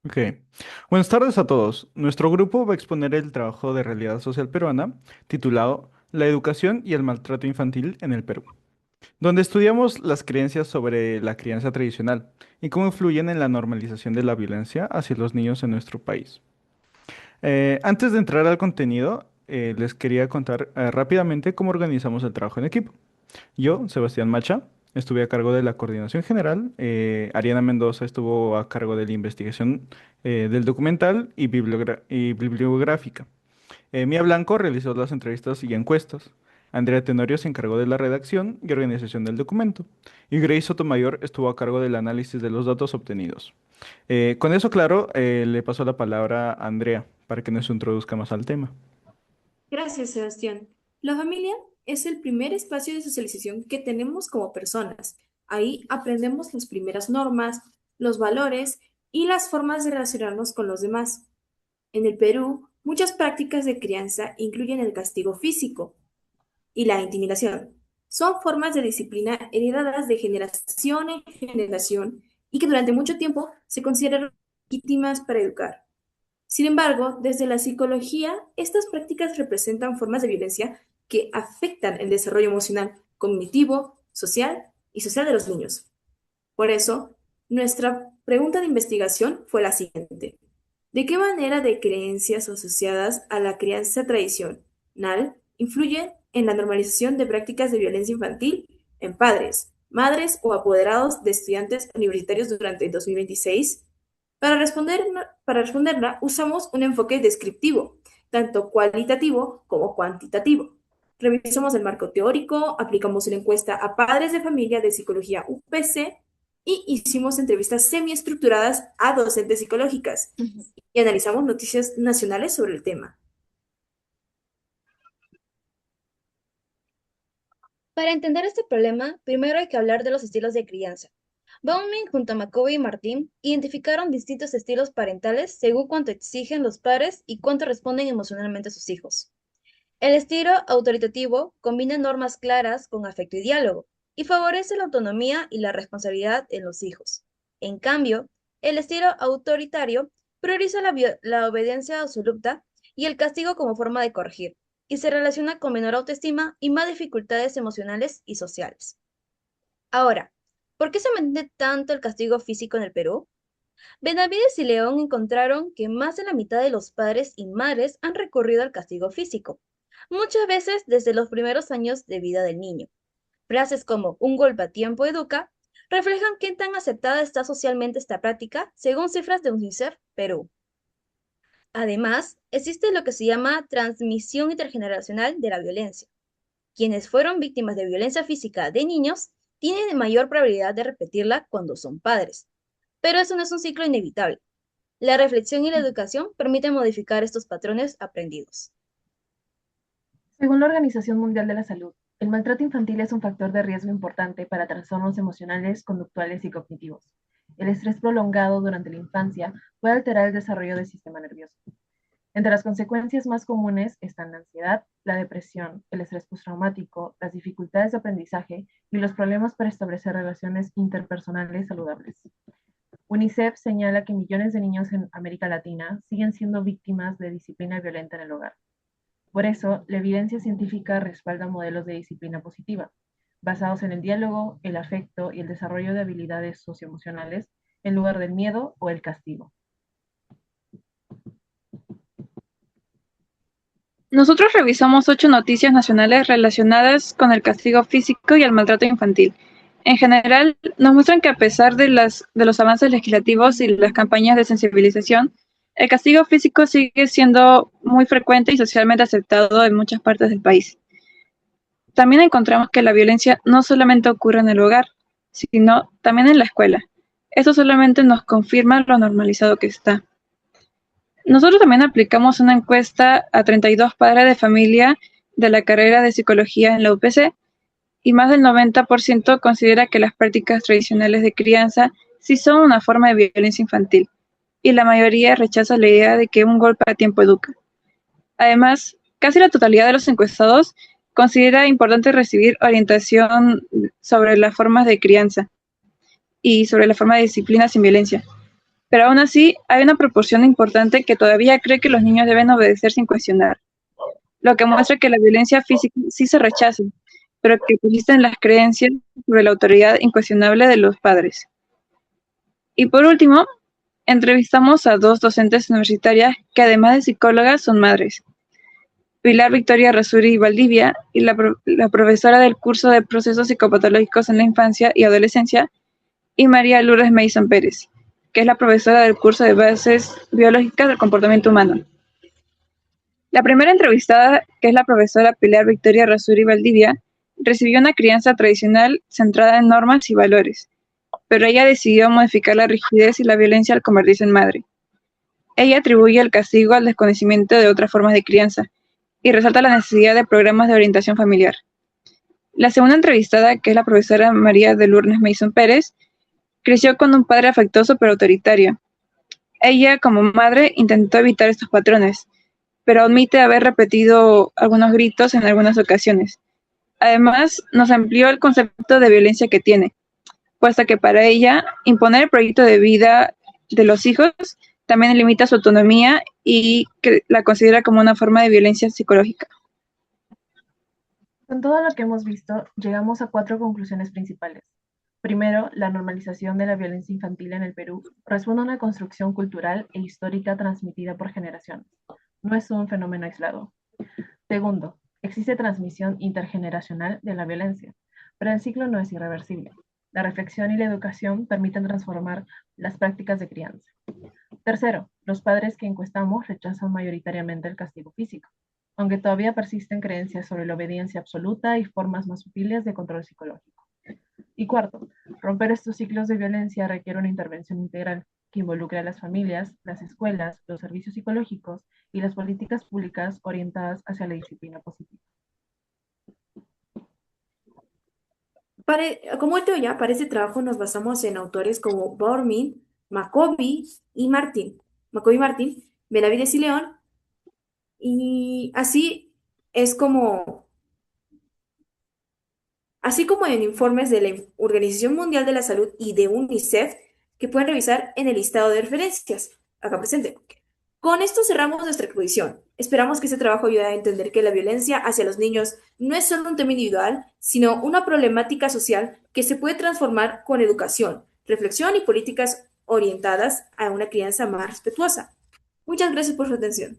Ok. Buenas tardes a todos. Nuestro grupo va a exponer el trabajo de realidad social peruana titulado La educación y el maltrato infantil en el Perú, donde estudiamos las creencias sobre la crianza tradicional y cómo influyen en la normalización de la violencia hacia los niños en nuestro país. Antes de entrar al contenido, les quería contar rápidamente cómo organizamos el trabajo en equipo. Yo, Sebastián Macha, estuve a cargo de la coordinación general. Ariana Mendoza estuvo a cargo de la investigación del documental y, y bibliográfica. Mía Blanco realizó las entrevistas y encuestas. Andrea Tenorio se encargó de la redacción y organización del documento. Y Grace Sotomayor estuvo a cargo del análisis de los datos obtenidos. Con eso claro, le paso la palabra a Andrea para que nos introduzca más al tema. Gracias, Sebastián. La familia es el primer espacio de socialización que tenemos como personas. Ahí aprendemos las primeras normas, los valores y las formas de relacionarnos con los demás. En el Perú, muchas prácticas de crianza incluyen el castigo físico y la intimidación. Son formas de disciplina heredadas de generación en generación y que durante mucho tiempo se consideraron legítimas para educar. Sin embargo, desde la psicología, estas prácticas representan formas de violencia que afectan el desarrollo emocional, cognitivo, social de los niños. Por eso, nuestra pregunta de investigación fue la siguiente. ¿De qué manera de creencias asociadas a la crianza tradicional influyen en la normalización de prácticas de violencia infantil en padres, madres o apoderados de estudiantes universitarios durante el 2026? Para responderla, usamos un enfoque descriptivo, tanto cualitativo como cuantitativo. Revisamos el marco teórico, aplicamos una encuesta a padres de familia de psicología UPC y hicimos entrevistas semiestructuradas a docentes psicológicas y analizamos noticias nacionales sobre el tema. Para entender este problema, primero hay que hablar de los estilos de crianza. Bauming junto a McCovey y Martin identificaron distintos estilos parentales según cuánto exigen los padres y cuánto responden emocionalmente a sus hijos. El estilo autoritativo combina normas claras con afecto y diálogo y favorece la autonomía y la responsabilidad en los hijos. En cambio, el estilo autoritario prioriza la obediencia absoluta y el castigo como forma de corregir, y se relaciona con menor autoestima y más dificultades emocionales y sociales. Ahora, ¿por qué se mantiene tanto el castigo físico en el Perú? Benavides y León encontraron que más de la mitad de los padres y madres han recurrido al castigo físico, muchas veces desde los primeros años de vida del niño. Frases como un golpe a tiempo educa reflejan qué tan aceptada está socialmente esta práctica según cifras de UNICEF Perú. Además, existe lo que se llama transmisión intergeneracional de la violencia. Quienes fueron víctimas de violencia física de niños tienen mayor probabilidad de repetirla cuando son padres. Pero eso no es un ciclo inevitable. La reflexión y la educación permiten modificar estos patrones aprendidos. Según la Organización Mundial de la Salud, el maltrato infantil es un factor de riesgo importante para trastornos emocionales, conductuales y cognitivos. El estrés prolongado durante la infancia puede alterar el desarrollo del sistema nervioso. Entre las consecuencias más comunes están la ansiedad, la depresión, el estrés postraumático, las dificultades de aprendizaje y los problemas para establecer relaciones interpersonales saludables. UNICEF señala que millones de niños en América Latina siguen siendo víctimas de disciplina violenta en el hogar. Por eso, la evidencia científica respalda modelos de disciplina positiva, basados en el diálogo, el afecto y el desarrollo de habilidades socioemocionales en lugar del miedo o el castigo. Nosotros revisamos 8 noticias nacionales relacionadas con el castigo físico y el maltrato infantil. En general, nos muestran que a pesar de los avances legislativos y las campañas de sensibilización, el castigo físico sigue siendo muy frecuente y socialmente aceptado en muchas partes del país. También encontramos que la violencia no solamente ocurre en el hogar, sino también en la escuela. Eso solamente nos confirma lo normalizado que está. Nosotros también aplicamos una encuesta a 32 padres de familia de la carrera de psicología en la UPC y más del 90% considera que las prácticas tradicionales de crianza sí son una forma de violencia infantil y la mayoría rechaza la idea de que un golpe a tiempo educa. Además, casi la totalidad de los encuestados considera importante recibir orientación sobre las formas de crianza y sobre la forma de disciplina sin violencia. Pero aún así, hay una proporción importante que todavía cree que los niños deben obedecer sin cuestionar, lo que muestra que la violencia física sí se rechaza, pero que persisten las creencias sobre la autoridad incuestionable de los padres. Y por último, entrevistamos a 2 docentes universitarias que además de psicólogas son madres. Pilar Victoria Rasuri Valdivia y la profesora del curso de procesos psicopatológicos en la infancia y adolescencia, y María Lourdes Mason Pérez, que es la profesora del curso de bases biológicas del comportamiento humano. La primera entrevistada, que es la profesora Pilar Victoria Rasuri Valdivia, recibió una crianza tradicional centrada en normas y valores, pero ella decidió modificar la rigidez y la violencia al convertirse en madre. Ella atribuye el castigo al desconocimiento de otras formas de crianza y resalta la necesidad de programas de orientación familiar. La segunda entrevistada, que es la profesora María de Lourdes Mason Pérez, creció con un padre afectuoso pero autoritario. Ella, como madre, intentó evitar estos patrones, pero admite haber repetido algunos gritos en algunas ocasiones. Además, nos amplió el concepto de violencia que tiene, puesto que para ella, imponer el proyecto de vida de los hijos también limita su autonomía y que la considera como una forma de violencia psicológica. Con todo lo que hemos visto, llegamos a 4 conclusiones principales. Primero, la normalización de la violencia infantil en el Perú responde a una construcción cultural e histórica transmitida por generaciones. No es un fenómeno aislado. Segundo, existe transmisión intergeneracional de la violencia, pero el ciclo no es irreversible. La reflexión y la educación permiten transformar las prácticas de crianza. Tercero, los padres que encuestamos rechazan mayoritariamente el castigo físico, aunque todavía persisten creencias sobre la obediencia absoluta y formas más sutiles de control psicológico. Y cuarto, romper estos ciclos de violencia requiere una intervención integral que involucre a las familias, las escuelas, los servicios psicológicos y las políticas públicas orientadas hacia la disciplina positiva. Como teoría, para este trabajo nos basamos en autores como Bormin, Macoby y Martín. Benavides y León. Y así como en informes de la Organización Mundial de la Salud y de UNICEF, que pueden revisar en el listado de referencias acá presente. Con esto cerramos nuestra exposición. Esperamos que este trabajo ayude a entender que la violencia hacia los niños no es solo un tema individual, sino una problemática social que se puede transformar con educación, reflexión y políticas orientadas a una crianza más respetuosa. Muchas gracias por su atención.